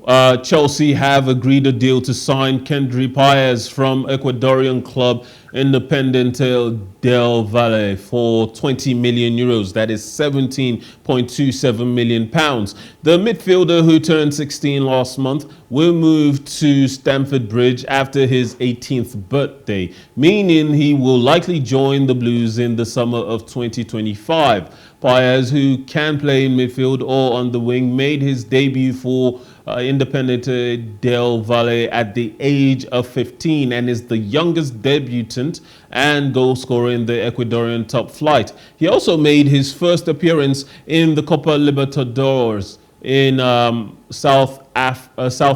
Chelsea have agreed a deal to sign Kendry Paez from Ecuadorian club Independiente del Valle for 20 million euros. That is 17.27 million pounds. The midfielder, who turned 16 last month, will move to Stamford Bridge after his 18th birthday, meaning he will likely join the Blues in the summer of 2025. Paez, who can play in midfield or on the wing, made his debut for Independiente del Valle at the age of 15 and is the youngest debutant and goal scorer in the Ecuadorian top flight. He also made his first appearance in the Copa Libertadores in South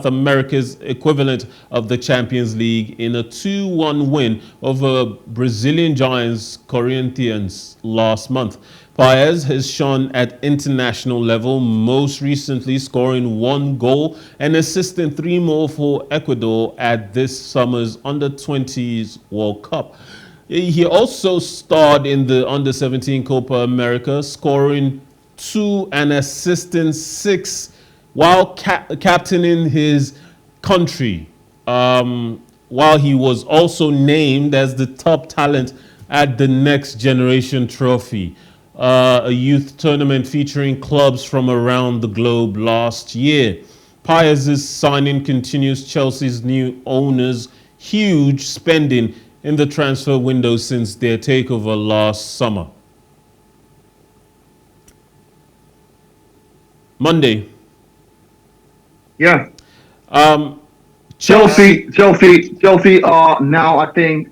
America's equivalent of the Champions League in a 2-1 win over Brazilian giants Corinthians last month. Paez has shone at international level, most recently scoring 1 goal and assisting 3 more for Ecuador at this summer's Under-20s World Cup. He also starred in the Under-17 Copa America, scoring 2 and assisting 6 while captaining his country, while he was also named as the top talent at the Next Generation Trophy, a youth tournament featuring clubs from around the globe last year. Paez's signing continues Chelsea's new owners' huge spending in the transfer window since their takeover last summer. Monday. Yeah. Chelsea. Chelsea. Now I think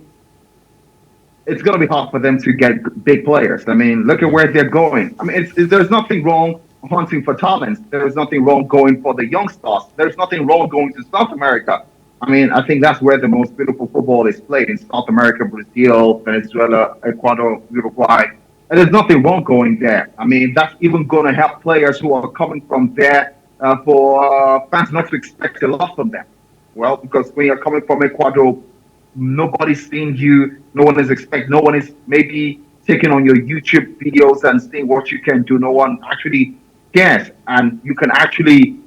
it's going to be hard for them to get big players. I mean, look at where they're going. I mean, there's nothing wrong hunting for talents. There's nothing wrong going for the young stars. There's nothing wrong going to South America. I mean, I think that's where the most beautiful football is played, in South America, Brazil, Venezuela, Ecuador, Uruguay. And there's nothing wrong going there. I mean, that's even going to help players who are coming from there for fans not to expect a lot from them. Well, because when you're coming from Ecuador, nobody's seeing you. No one is maybe taking on your YouTube videos and seeing what you can do. No one actually cares. And you can actually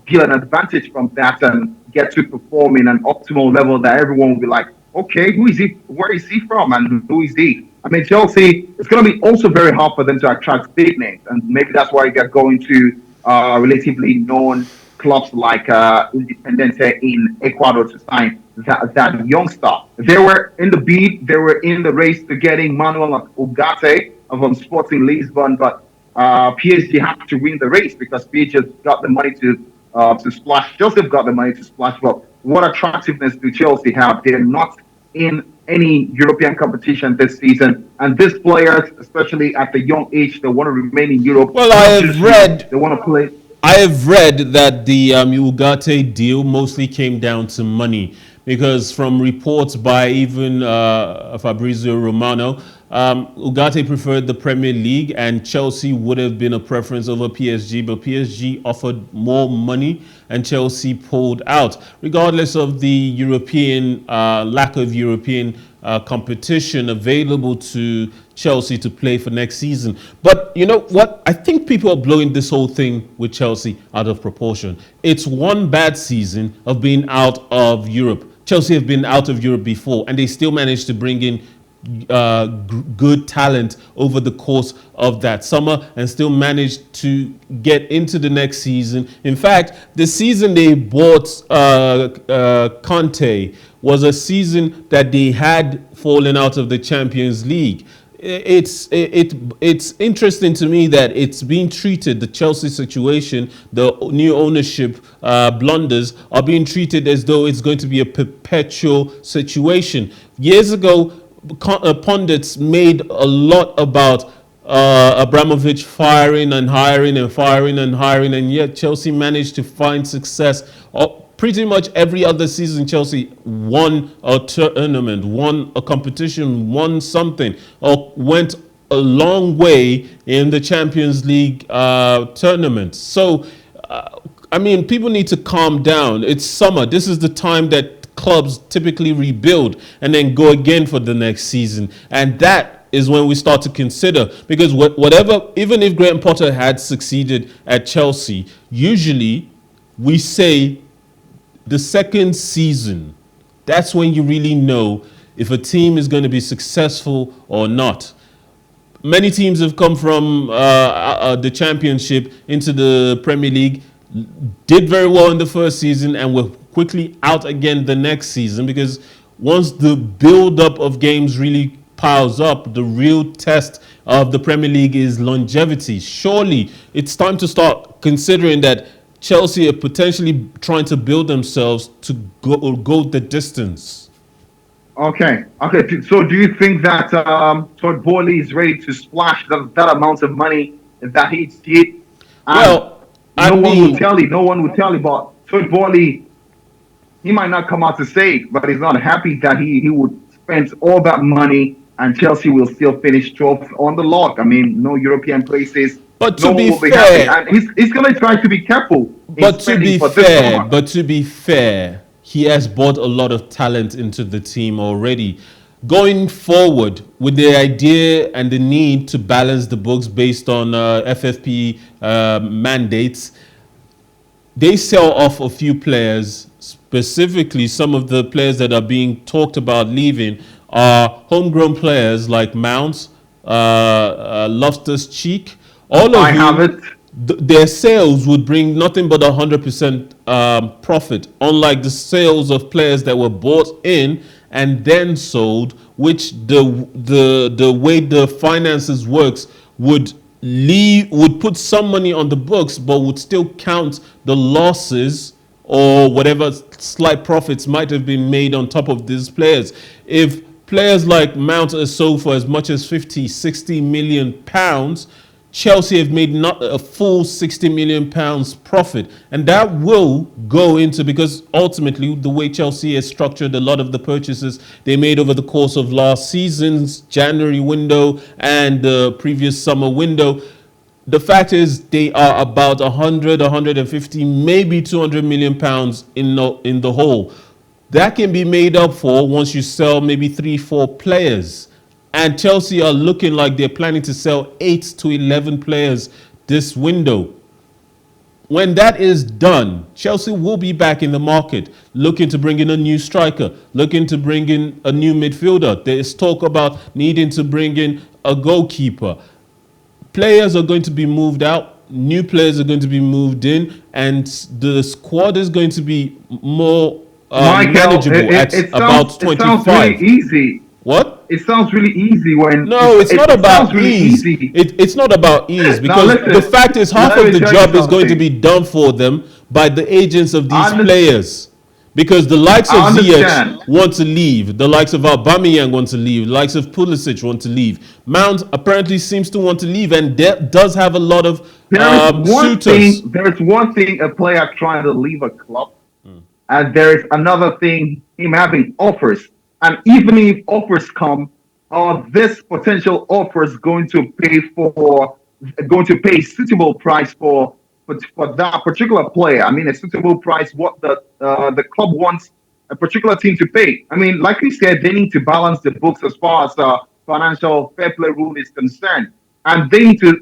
get an advantage from that and get to perform in an optimal level that everyone will be like, okay, who is he? Where is he from? And who is he? I mean, Chelsea, it's going to be also very hard for them to attract big names. And maybe that's why they're going to relatively known clubs like Independiente in Ecuador to sign that young star. They were in the beat, they were in the race to getting Manuel Ugarte from Sporting Lisbon, but PSG had to win the race because PSG got the money to splash. Chelsea got the money to splash. But what attractiveness do Chelsea have? They're not in any European competition this season, and these players, especially at the young age, they want to remain in Europe. Well, they want to play. I have read that the Ugarte deal mostly came down to money, because from reports by even Fabrizio Romano, Ugarte preferred the Premier League and Chelsea would have been a preference over PSG, but PSG offered more money and Chelsea pulled out. Regardless of the European lack of European competition available to Chelsea to play for next season. But you know what? I think people are blowing this whole thing with Chelsea out of proportion. It's one bad season of being out of Europe. Chelsea have been out of Europe before and they still managed to bring in good talent over the course of that summer and still managed to get into the next season. In fact, the season they bought Conte was a season that they had fallen out of the Champions League. It's interesting to me that it's being treated, the Chelsea situation, the new ownership blunders are being treated as though it's going to be a perpetual situation. Years ago, pundits made a lot about Abramovich firing and hiring and firing and hiring, and yet Chelsea managed to find success. Pretty much every other season, Chelsea won a tournament, won a competition, won something, or went a long way in the Champions League tournament. So, I mean, people need to calm down. It's summer. This is the time that clubs typically rebuild and then go again for the next season. And that is when we start to consider, because whatever, even if Graham Potter had succeeded at Chelsea, usually we say the second season, that's when you really know if a team is going to be successful or not. Many teams have come from the Championship into the Premier League, did very well in the first season, and were quickly out again the next season, because once the build-up of games really piles up, the real test of the Premier League is longevity. Surely it's time to start considering that Chelsea are potentially trying to build themselves to go the distance. Okay. So do you think that Todd Boehly is ready to splash that amount of money that he's did? And Well, I no one will mean, tell you. No one will tell you. But Todd Boehly, he might not come out to say it, but he's not happy that he would spend all that money and Chelsea will still finish 12th on the log. I mean, no European places. but No to one be will be happy, fair, and he's going to try to be careful in but to spending be for this fair, summer. but to be fair, he has brought a lot of talent into the team already. Going forward with the idea and the need to balance the books based on FFP mandates, they sell off a few players. Specifically, some of the players that are being talked about leaving are homegrown players like Mount, Loftus-Cheek, all of I have whom it. their sales would bring nothing but 100% profit, unlike the sales of players that were bought in and then sold, which the way the finances works would put some money on the books, but would still count the losses or whatever slight profits might have been made on top of these players. If players like Mount are sold for as much as 50, 60 million pounds, Chelsea have made not a full 60 million pounds profit. And that will go into, because ultimately the way Chelsea has structured a lot of the purchases they made over the course of last season's January window and the previous summer window, the fact is they are about 100, 150, maybe 200 million pounds in the whole. That can be made up for once you sell maybe 3-4 players. And Chelsea are looking like they're planning to sell 8 to 11 players this window. When that is done, Chelsea will be back in the market, looking to bring in a new striker, looking to bring in a new midfielder. There is talk about needing to bring in a goalkeeper. Players are going to be moved out, new players are going to be moved in, and the squad is going to be more Michael, manageable at about it sounds really 25. easy. What? It sounds really easy when No, it's not it sounds about really ease. easy. It's not about ease, Now because the listen, fact is half let of me the tell you job is going to something. be done for them by the agents of these I under- players. Because the likes of I understand. Ziyech want to leave, the likes of Aubameyang want to leave, the likes of Pulisic want to leave. Mount apparently seems to want to leave and does have a lot of suitors. There is one thing a player trying to leave a club, and there is another thing him having offers. And even if offers come, are this potential offers going to pay suitable price for that particular player? I mean, a suitable price what the club wants a particular team to pay. I mean, like we said, they need to balance the books as far as financial fair play rule is concerned, and they need to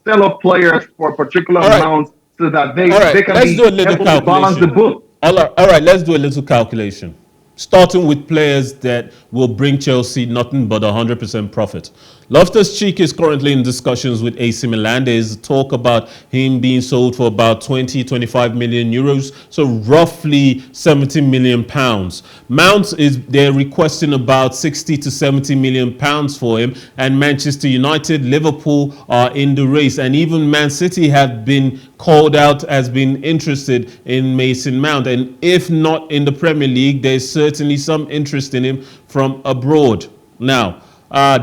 sell off players for a particular All right, amount so that all they right, can let's be do a little able to balance the calculation. book. All right, let's do a little calculation. Starting with players that will bring Chelsea nothing but 100% profit. Loftus-Cheek is currently in discussions with AC Milan. There's talk about him being sold for about 20, 25 million euros, so roughly 70 million pounds. Mount they're requesting about 60 to 70 million pounds for him, and Manchester United, Liverpool are in the race, and even Man City have been called out as being interested in Mason Mount. And if not in the Premier League, there's certainly some interest in him from abroad. Now,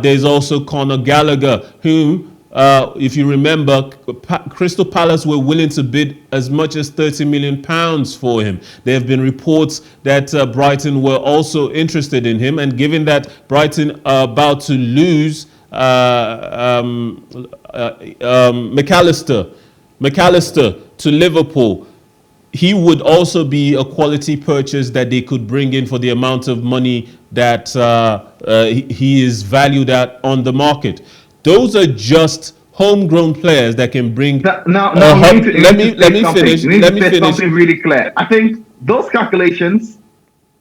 there's also Conor Gallagher, whom, if you remember, Crystal Palace were willing to bid as much as 30 million pounds for him. There have been reports that Brighton were also interested in him, and given that Brighton are about to lose McAllister to Liverpool, he would also be a quality purchase that they could bring in for the amount of money that he is valued at on the market. Those are just homegrown players that can bring. Now Let me finish. you need Let to me say finish. something really clear. I think those calculations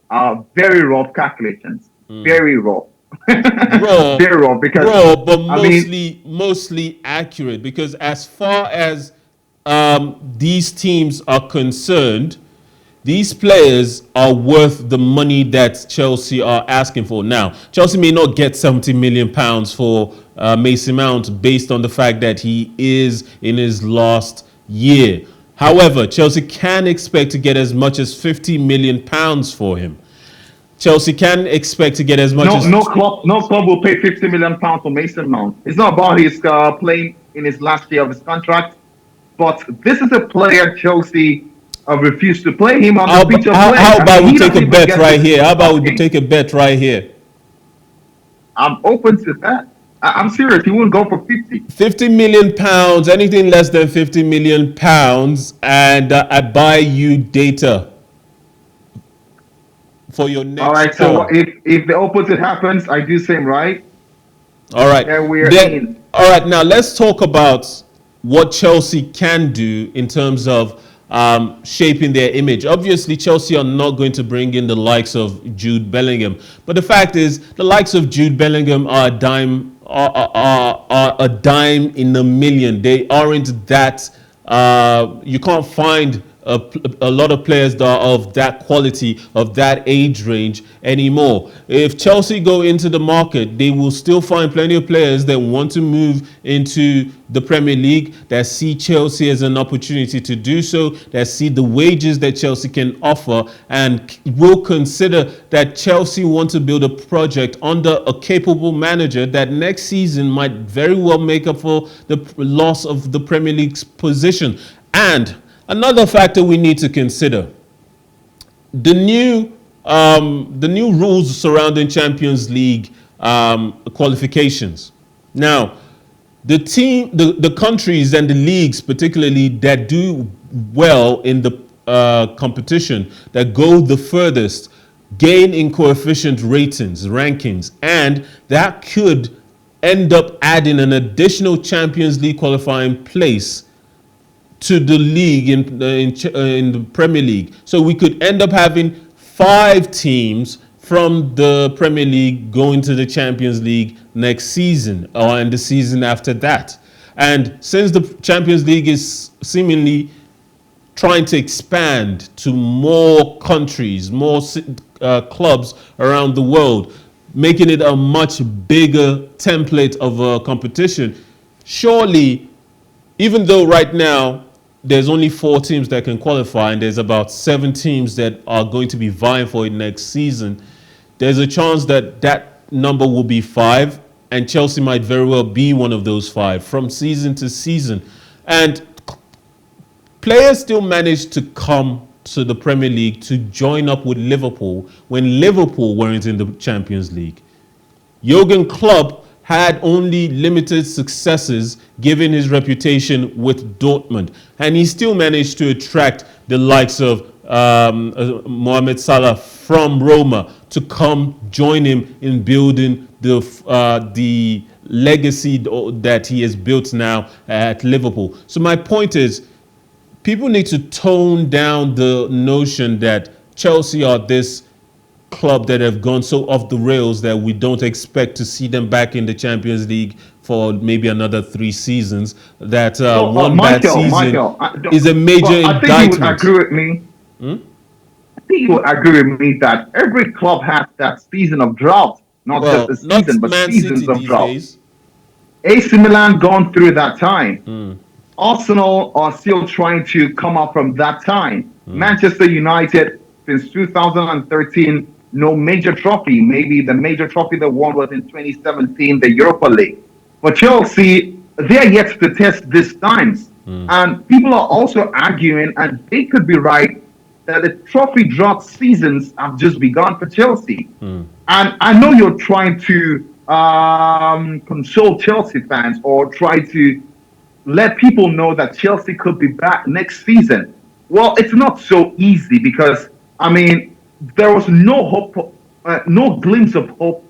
are very rough calculations. Very rough. Raw, Very rough because raw, but I mean, mostly accurate. Because as far as these teams are concerned, these players are worth the money that Chelsea are asking for. Now, Chelsea may not get £70 million for Mason Mount based on the fact that he is in his last year. However, Chelsea can expect to get as much as £50 million for him. Chelsea can expect to get as much as no club will pay £50 million for Mason Mount. It's not about his playing in his last year of his contract, but this is a player Chelsea refused to play him on the pitch of play. how I mean, about we he take doesn't a even bet get to right here? How about start we games. take a bet right here? I'm open to that. I'm serious. He wouldn't go for 50. £50 million, anything less than £50 million, and I buy you data for your All next right. So call. if the opposite happens, I do same right. All right. Then we're Then, in. all right. Now let's talk about what Chelsea can do in terms of shaping their image. Obviously, Chelsea are not going to bring in the likes of Jude Bellingham, but the fact is, the likes of Jude Bellingham are a dime, are a dime in a million. They aren't that. You can't find a lot of players that are of that quality, of that age range anymore. If Chelsea go into the market, they will still find plenty of players that want to move into the Premier League, that see Chelsea as an opportunity to do so, that see the wages that Chelsea can offer, and will consider that Chelsea want to build a project under a capable manager that next season might very well make up for the loss of the Premier League's position. And another factor we need to consider: the new rules surrounding Champions League qualifications. Now, the countries and the leagues, particularly that do well in the competition, that go the furthest, gain in coefficient ratings, rankings, and that could end up adding an additional Champions League qualifying place to the league in the Premier League. So we could end up having 5 teams from the Premier League going to the Champions League next season or in the season after that. And since the Champions League is seemingly trying to expand to more countries, more clubs around the world, making it a much bigger template of a competition, surely, even though right now there's only 4 teams that can qualify and there's about 7 teams that are going to be vying for it next season, there's a chance that that number will be 5, and Chelsea might very well be one of those 5 from season to season. And players still manage to come to the Premier League to join up with Liverpool when Liverpool weren't in the Champions League. Jurgen Klopp had only limited successes given his reputation with Dortmund, and he still managed to attract the likes of Mohamed Salah from Roma to come join him in building the legacy that he has built now at Liverpool. So my point is, people need to tone down the notion that Chelsea are this club that have gone so off the rails that we don't expect to see them back in the Champions League for maybe another 3 seasons. That one bad season is a major I think you would indictment. agree with me. I think you would agree with me that every club has that season of drought, not just Well, a not season, but Man City seasons of these drought. days. AC Milan gone through that time. Arsenal are still trying to come up from that time. Manchester United, since 2013, no major trophy. Maybe the major trophy they won was in 2017, the Europa League. But Chelsea, they're yet to test these times. And people are also arguing, and they could be right, that the trophy drought seasons have just begun for Chelsea. And I know you're trying to console Chelsea fans or try to let people know that Chelsea could be back next season. Well, it's not so easy because, I mean, there was no hope, no glimpse of hope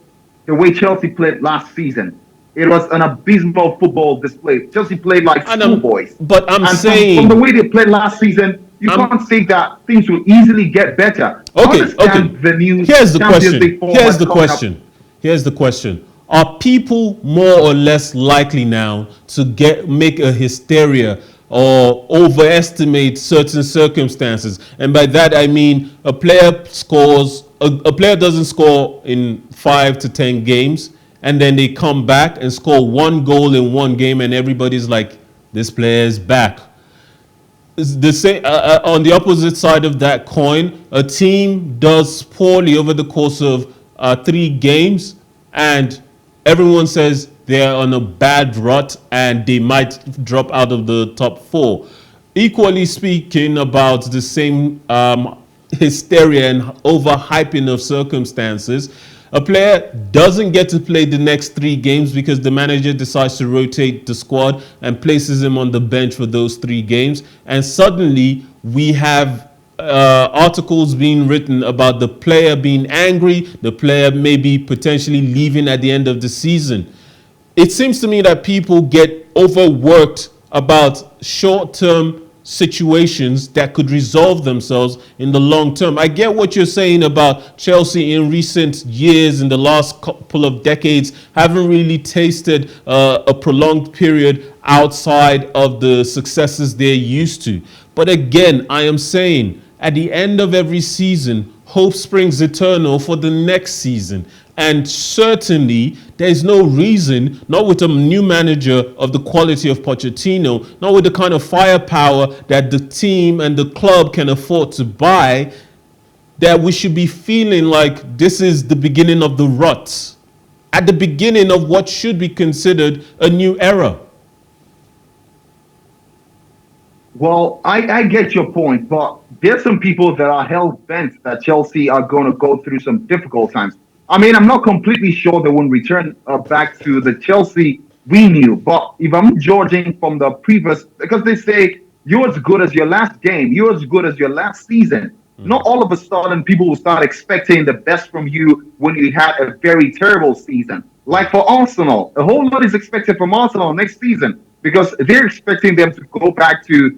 the way Chelsea played last season. It was an abysmal football display. Chelsea played like And schoolboys. but I'm And from the saying, way they played last season, you I'm can't say that things will easily get better. I okay. Okay. understand the new Here's the Champions question. League format coming up. Here's the question. Are people more or less likely now to make a hysteria or overestimate certain circumstances? And by that I mean a player doesn't score in 5 to 10 games, and then they come back and score one goal in one game, and everybody's like, this player is back. The same on the opposite side of that coin, a team does poorly over the course of 3 games, and everyone says they're on a bad rut and they might drop out of the top four. Equally speaking, about the same hysteria and overhyping of circumstances. A player doesn't get to play the next 3 games because the manager decides to rotate the squad and places him on the bench for those 3 games. And suddenly we have articles being written about the player being angry, the player maybe potentially leaving at the end of the season. It seems to me that people get overworked about short-term situations that could resolve themselves in the long term. I get what you're saying about Chelsea in recent years, in the last couple of decades, haven't really tasted a prolonged period outside of the successes they're used to. But again, I am saying at the end of every season, hope springs eternal for the next season. And certainly, there's no reason, not with a new manager of the quality of Pochettino, not with the kind of firepower that the team and the club can afford to buy, that we should be feeling like this is the beginning of the rut, at the beginning of what should be considered a new era. Well, I get your point, but there's some people that are hell bent that Chelsea are going to go through some difficult times. I mean, I'm not completely sure they won't return back to the Chelsea we knew, but if I'm judging from the previous, because they say you're as good as your last game, you're as good as your last season. Not all of a sudden people will start expecting the best from you when you had a very terrible season. Like for Arsenal, a whole lot is expected from Arsenal next season because they're expecting them to go back to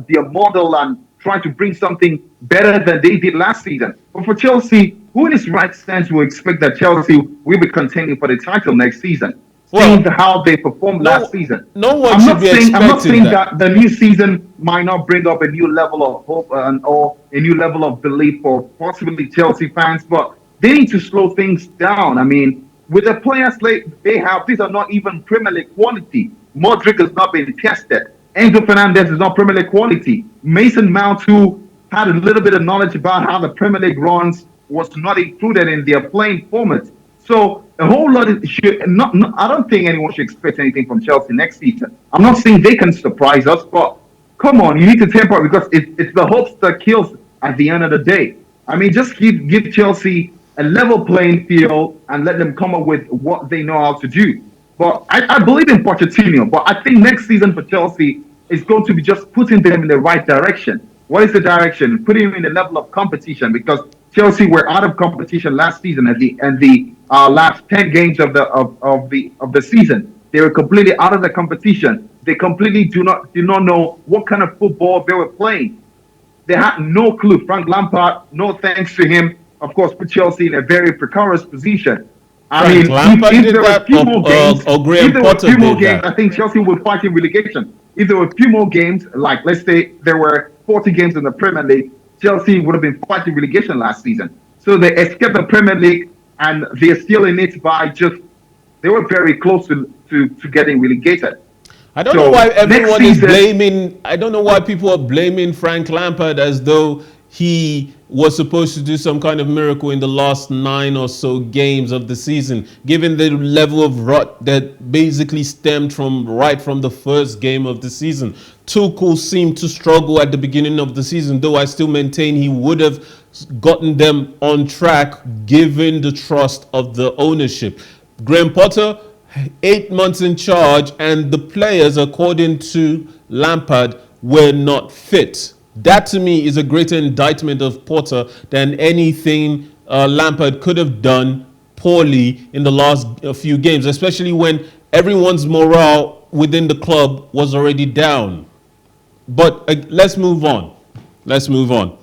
their model and try to bring something better than they did last season. But for Chelsea, who in his right sense will expect that Chelsea will be contending for the title next season? Seeing Well, how they performed last season. no one should be I'm not expecting saying that. that the new season might not bring up a new level of hope or a new level of belief for possibly Chelsea fans, but they need to slow things down. I mean, with the players they have, these are not even Premier League quality. Modric has not been tested. Enzo Fernandez is not Premier League quality. Mason Mount, who had a little bit of knowledge about how the Premier League runs, was not included in their playing format. So a whole lot of should not. I don't think anyone should expect anything from Chelsea next season. I'm not saying they can surprise us, but come on, you need to temper because it's the hopes that kills at the end of the day. I mean, just give Chelsea a level playing field and let them come up with what they know how to do. But I believe in Pochettino, but I think next season for Chelsea is going to be just putting them in the right direction. What is the direction? Putting them in the level of competition because Chelsea were out of competition last season at the last 10 games of the season. They were completely out of the competition. They completely do not know what kind of football they were playing. They had no clue. Frank Lampard, no thanks to him, of course, put Chelsea in a very precarious position. I Frank mean, Lampard if did there were a that, few more games, or if Graham there were a Potter few more did games, that. I think Chelsea would fight in relegation. If there were a few more games, like let's say there were 40 games in the Premier League, Chelsea would have been fighting relegation last season. So they escaped the Premier League and they're still in it by just they were very close to getting relegated. I don't know why So next everyone is season, blaming. I don't know why people are blaming Frank Lampard as though he was supposed to do some kind of miracle in the last 9 or so games of the season, given the level of rut that basically stemmed from right from the first game of the season. Tuchel seemed to struggle at the beginning of the season, though I still maintain he would have gotten them on track given the trust of the ownership. Graham Potter, 8 months in charge, and the players, according to Lampard, were not fit. That to me is a greater indictment of Potter than anything Lampard could have done poorly in the last few games, especially when everyone's morale within the club was already down. But let's move on. Let's move on.